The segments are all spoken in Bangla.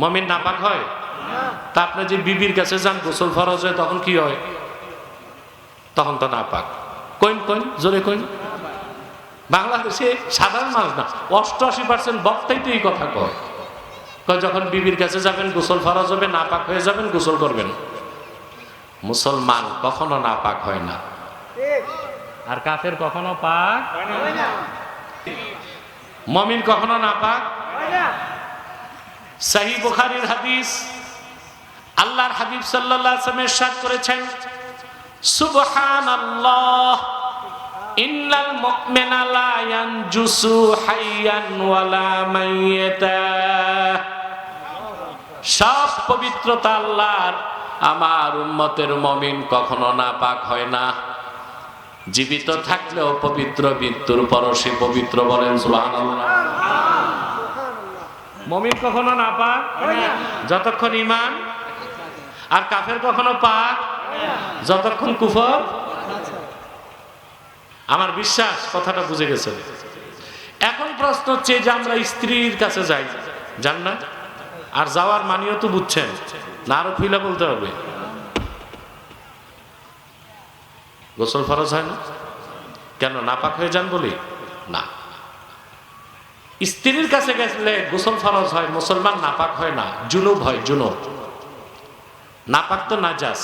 মুমিন নাপাক হয়? তা আপনি যে বিবির কাছে যান গোসল ফরজ হয় তখন কি হয়? তখন তো নাপাক। কইন কইন জোরে কইন। বাংলাদেশে সাধারণ মানুষ না 88% বক্তাই তো এই কথা কয়। যখন বিবির কাছে যাবেন গোসল ফরজ হবে, নাপাক হয়ে যাবেন, গোসল করবেন। মুসলমান কখনো নাপাক হয় না, আর কাফের কখনো পাক হয় না। মুমিন কখনো নাপাক হয় না। সহিহ বুখারীর হাদিস, আল্লাহর হাবিব সাল্লাল্লাহু আলাইহি ওয়াসাল্লাম ইরশাদ করেছেন, সুবহানাল্লাহ ইন্নাল মুমিনা লা ইয়ানজুসু হাইয়ান ওয়ালা মাইয়াতা। সব পবিত্রতা আল্লাহর, আমার উম্মতের মুমিন কখনো নাপাক হয় না, জীবিত থাকলেও পবিত্র, মৃত্যুর পরও সে পবিত্র। বলেন সুবহানাল্লাহ। মুমিন কখনো নাপাক হয় না যতক্ষণ ঈমান, আর কাফের কখনো পাক যতক্ষণ কুফর। আমার বিশ্বাস কথাটা বুঝে গেছে। এখন প্রশ্ন হচ্ছে যে আমরা স্ত্রীর কাছে যাই, জান না? আর যাওয়ার মানিও তো বুঝছেন না, আরো খুইলা বলতে হবে। গোসল ফরজ হয় না কেন? নাপাক হয়ে যান বলি না। স্ত্রীর কাছে গেলে গোসল ফরজ হয়, মুসলমান নাপাক হয় না, জুনুব হয়। জুনুব নাপাক তো নাজাস।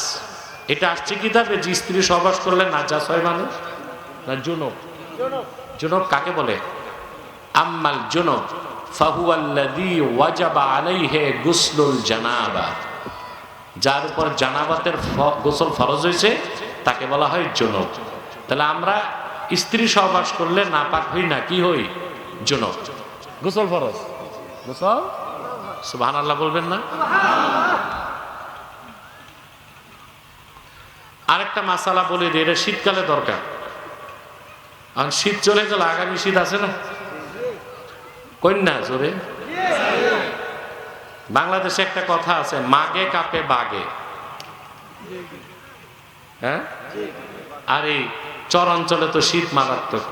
এটা আসছে কিতাবে যে স্ত্রী সহবাস করলে নাজাস হয় মানুষ না জুনুব। জুনুব কাকে বলে? আম্মাল জুনুব ফাহুয়াল্লাযী ওয়াজাবা আলাইহি গুসলুল জানাবা, যার উপর জানাবাতের গোসল ফরজ হয়েছে তাকে বলা হয় জুনুব। তাহলে আমরা স্ত্রী সহবাস করলে নাপাক হই না, কি হই? জুনুব। গোসল ফরজ। গোসল সুবহানাল্লাহ বলবেন না? আরেকটা মাসালা বলে দিই, এটা শীতকালে দরকার। আর শীত চলে গেল, আগামী শীত আছে না? কন্যা জোরে। বাংলাদেশে একটা কথা আছে, মাগে কাপে বাগে। হ্যাঁ, আর এই চর অঞ্চলে তো শীত মারাত্মক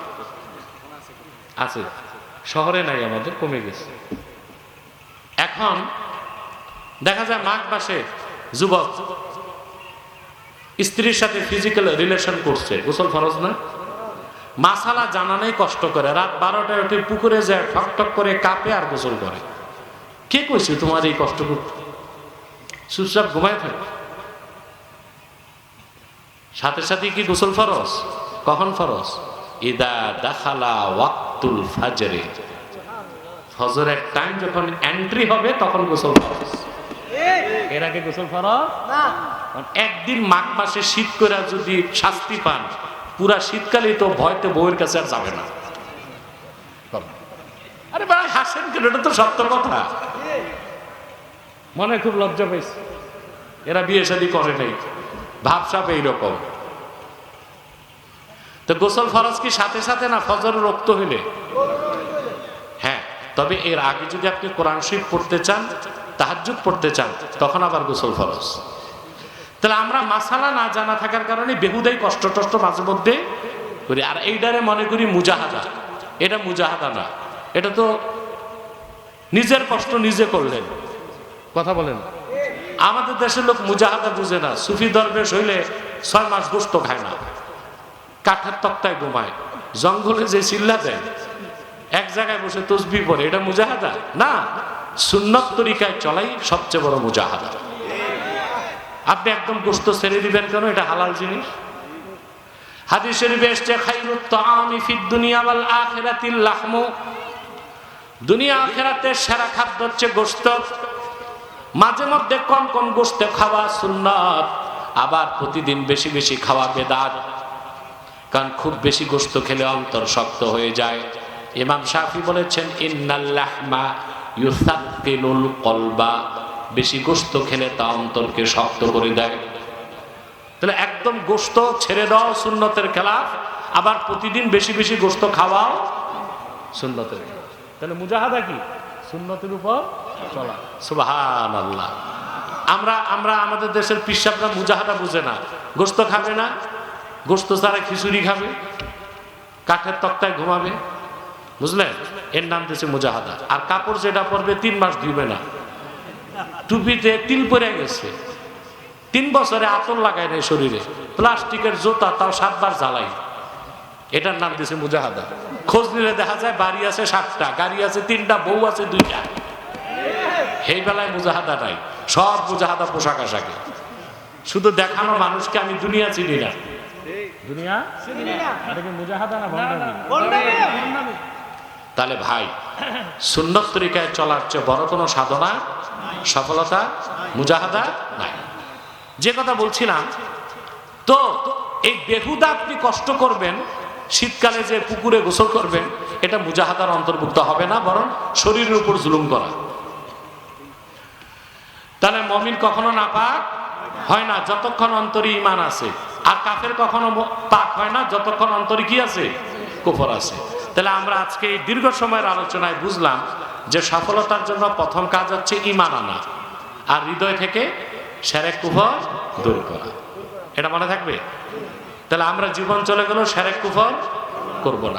আছে, শহরে নাই, আমাদের কমে গেছে। এখন দেখা যায় মাঘ মাসে যুবক স্ত্রীর সাথে ফিজিক্যাল রিলেশন করছে, গোসল ফরজ না? মাসালা জানা নেই, কষ্ট করে রাত 12টায় উঠে পুকুরে যায়, ঠক ঠক করে কাঁপে আর গোসল করে। কে কইছে তোমার এই কষ্ট করতে? চুপচাপ ঘুমায় থাকে। সাথে সাথে কি গোসল ফরজ? কখন ফরজ? ইদা দাখালা ওয়াক্তুল ফাজরে, ফজরের টাইম যখন এন্ট্রি হবে তখন গোসল ফরজ। এর আগে গোসল ফরজ না। একদিন মাঘ মাসে শীত করে যদি শাস্তি পান, পুরা শীতকালে তো ভয়তে বউয়ের কাছে আর যাবে না। আরে ভাই হাসেন কেন? এটা তো সত্য কথা। মনে খুব লজ্জা পেয়েছে, এরা বিয়ে শাদী করে নাই, ভাবসাব এইরকম। তো গোসল ফরজ কি সাথে সাথে না ফজরের রক্ত হইলে? হ্যাঁ, তবে এর আগে যদি আপনি কোরআন শরীফ পড়তে চান, তাহাজ্জুদ পড়তে চান, তখন আবার গোসল ফরজ। তাহলে আমরা মাসালা না জানা থাকার কারণে বেহুদাই কষ্ট টষ্ট মাঝে মধ্যে করি। আর এইটারে মনে করি মুজাহাদা। এটা মুজাহাদা না, এটা তো নিজের কষ্ট নিজে করলেন। কথা বলেন। আমাদের দেশের লোক মুজাহাদা বুঝে না। সুফি দরবেশ হইলে 6 মাস গোস্ত খায় না, কাঠের তক্তায় ঘুমায়, জঙ্গলে যে চিল্লা দেয়, এক জায়গায় বসে তসবিহ পড়ে, এটা মুজাহাদা না। সুন্নত তরিকায় চলাই সবচেয়ে বড় মুজাহাদা। আপনি একদম গোস্ত ছেড়ে দিবেন কেন? এটা হালাল জিনিস। হাদিস শরীফে এসেছে, খায়রুত তাআমি ফিদ দুনিয়া ওয়াল আখিরাতিল লাহমু, দুনিয়া আখিরাতের সেরা খাদ্য হচ্ছে গোশত। মাঝে মধ্যে কম কম গোশত খাওয়া সুন্নাত, আবার প্রতিদিন বেশি বেশি খাওয়া বিদআত। কারণ খুব বেশি গোশত খেলে অন্তর শক্ত হয়ে যায়। ইমাম শাফি বলেছেন, ইন্নাল লাহমা ইউসাক্কিলুল কলবা, বেশি গোশত খেলে তা অন্তরকে শক্ত করে দেয়। তাহলে একদম গোশত ছেড়ে দাও সুন্নতের খেলাফ, আবার প্রতিদিন বেশি বেশি গোশত খাওয়াও সুন্নতের খেলাফ। তাহলে মুজাহাদা কি? সুন্নতের উপর চলা। সুবহানাল্লাহ। আমরা আমাদের দেশের পিসাবরা মুজাহাদা বুঝে না। গোশত খাবে না, গোশত ছাড়া খিচুড়ি খাবে, কাঠের তক্তায় ঘুমাবে, বুঝলেন? এর নাম দিয়েছে মুজাহাদা। আর কাপড় যেটা পরবে 3 মাস ধুবে না। টুপিতে তিল পরে গেছে, 3 বছরে আতর লাগায় নাই শরীরে, প্লাস্টিকের জুতা, তাও 7 বার জ্বালাই, এটার নাম দিয়েছে মুজাহাদা। খোঁজ নিলে দেখা যায় বাড়ি আছে 7টা, গাড়ি আছে 3টা, বউ আছে 2টা। এই বেলায় মুজাহাদা নাই, সব মুজাহাদা পোশাক আশাকে। শুধু দেখানো মানুষকে আমি দুনিয়া চিনি না, দুনিয়া মুজাহাদা না ভণ্ডামি। তাহলে ভাই, সুন্নত তরিকায় চলার চেয়ে বড় কোনো সাধনা, সফলতা, মুজাহাদা নাই। যে কথা বলছিলাম, তো এই বেহুদা আপনি কষ্ট করবেন, শীতকালে যে পুকুরে গোসল করবেন, এটা মুজাহাদার অন্তর্ভুক্ত হবে না, বরং শরীরের উপর জুলুম করা। তাহলে মুমিন কখনো নাপাক হয় না যতক্ষণ অন্তরে ঈমান আছে, আর কাফের কখনো পাক হয় না যতক্ষণ অন্তরে কি আছে, কুফর আছে। তাহলে আমরা আজকে এই দীর্ঘ সময়ের আলোচনায় বুঝলাম যে সফলতার জন্য প্রথম কাজ হচ্ছে ঈমান আনা, আর হৃদয় থেকে শিরক কুফর দূর করা। এটা মনে থাকবে? তাহলে আমরা জীবন চলে গেল শিরক কুফর করব না।